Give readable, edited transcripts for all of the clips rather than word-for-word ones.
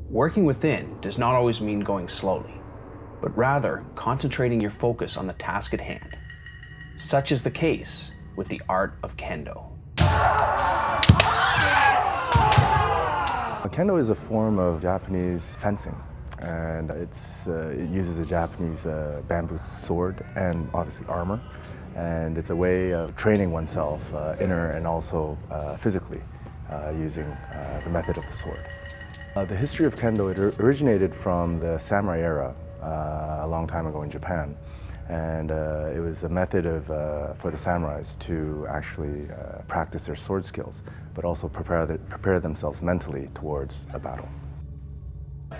Working within does not always mean going slowly, but rather concentrating your focus on the task at hand. Such is the case with the art of Kendo. Kendo is a form of Japanese fencing, and it uses a Japanese bamboo sword and obviously armor, and it's a way of training oneself inner and also physically using the method of the sword. The history of Kendo, it originated from the samurai era a long time ago in Japan, and it was a method for the samurais to actually practice their sword skills, but also prepare themselves mentally towards a battle.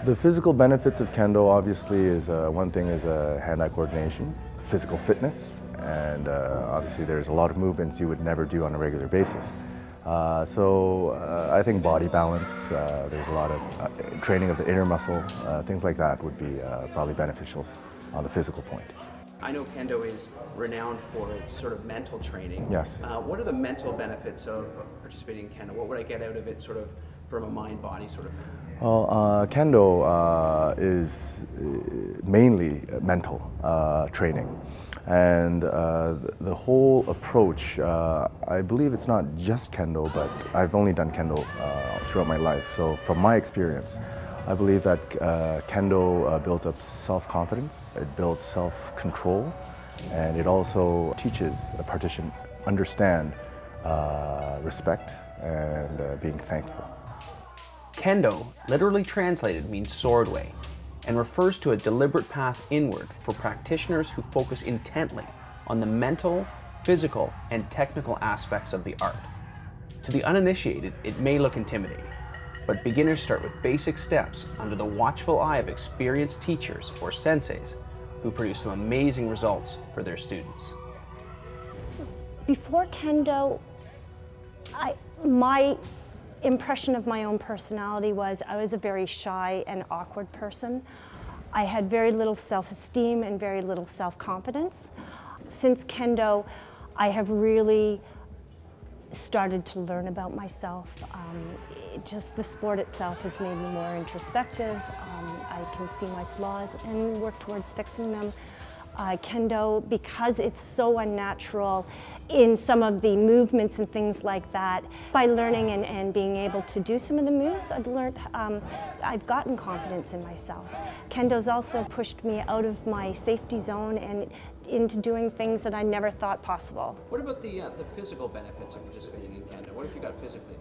The physical benefits of Kendo obviously is one thing is hand-eye coordination, physical fitness, and obviously there's a lot of movements you would never do on a regular basis. I think body balance, there's a lot of training of the inner muscle, things like that would be probably beneficial on the physical point. I know Kendo is renowned for its sort of mental training. Yes. What are the mental benefits of participating in Kendo? What would I get out of it sort of from a mind-body sort of thing? Well, Kendo is mainly mental training. And the whole approach, I believe it's not just Kendo, but I've only done Kendo throughout my life. So from my experience, I believe that Kendo builds up self-confidence, it builds self-control, and it also teaches the practitioner understand respect and being thankful. Kendo, literally translated, means sword way, and refers to a deliberate path inward for practitioners who focus intently on the mental, physical, and technical aspects of the art. To the uninitiated, it may look intimidating, but beginners start with basic steps under the watchful eye of experienced teachers or senseis who produce some amazing results for their students. Before Kendo, my impression of my own personality was I was a very shy and awkward person. I had very little self-esteem and very little self-confidence. Since Kendo, I have really started to learn about myself. Just the sport itself has made me more introspective. I can see my flaws and work towards fixing them. Kendo, because it's so unnatural in some of the movements and things like that, by learning and being able to do some of the moves, I've gotten confidence in myself. Kendo's also pushed me out of my safety zone and into doing things that I never thought possible. What about the physical benefits of participating in Kendo? What have you got physically?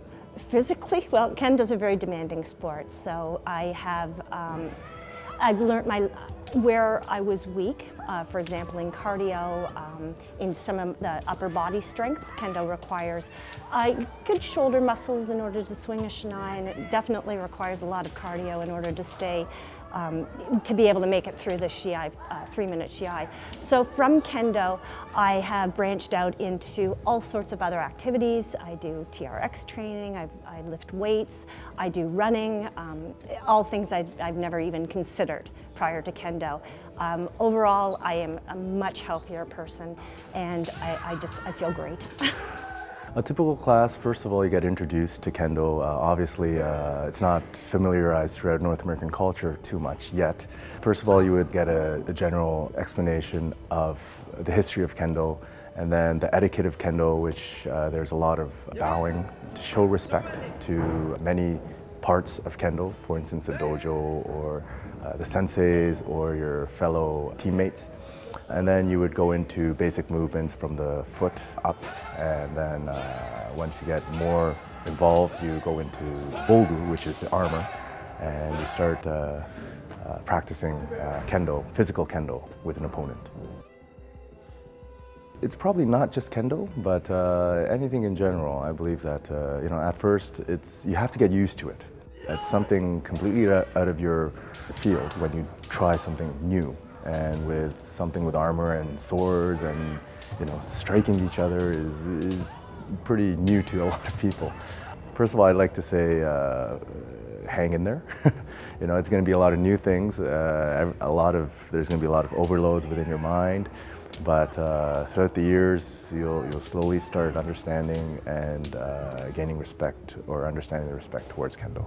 Physically, well, Kendo's a very demanding sport, so I've learned where I was weak, for example, in cardio, in some of the upper body strength. Kendo requires good shoulder muscles in order to swing a shinai, and it definitely requires a lot of cardio in order to stay, to be able to make it through the shiai, 3-minute shiai. So from Kendo, I have branched out into all sorts of other activities. I do TRX training, I lift weights, I do running, all things I've never even considered prior to Kendo. Overall, I am a much healthier person, and I feel great. A typical class, first of all, you get introduced to Kendo. Obviously, it's not familiarized throughout North American culture too much yet. First of all, you would get a general explanation of the history of Kendo, and then the etiquette of Kendo, which there's a lot of bowing to show respect to many parts of Kendo, for instance, the dojo or the senseis or your fellow teammates. And then you would go into basic movements from the foot up, and then once you get more involved, you go into bogu, which is the armor, and you start practicing Kendo, physical Kendo with an opponent. It's probably not just Kendo, but anything in general. I believe that at first you have to get used to it. It's something completely out of your field when you try something new. And with something with armor and swords and striking each other is pretty new to a lot of people. First of all, I'd like to say hang in there. It's going to be a lot of new things. There's going to be a lot of overloads within your mind. But throughout the years, you'll slowly start understanding and gaining respect or understanding the respect towards Kendo.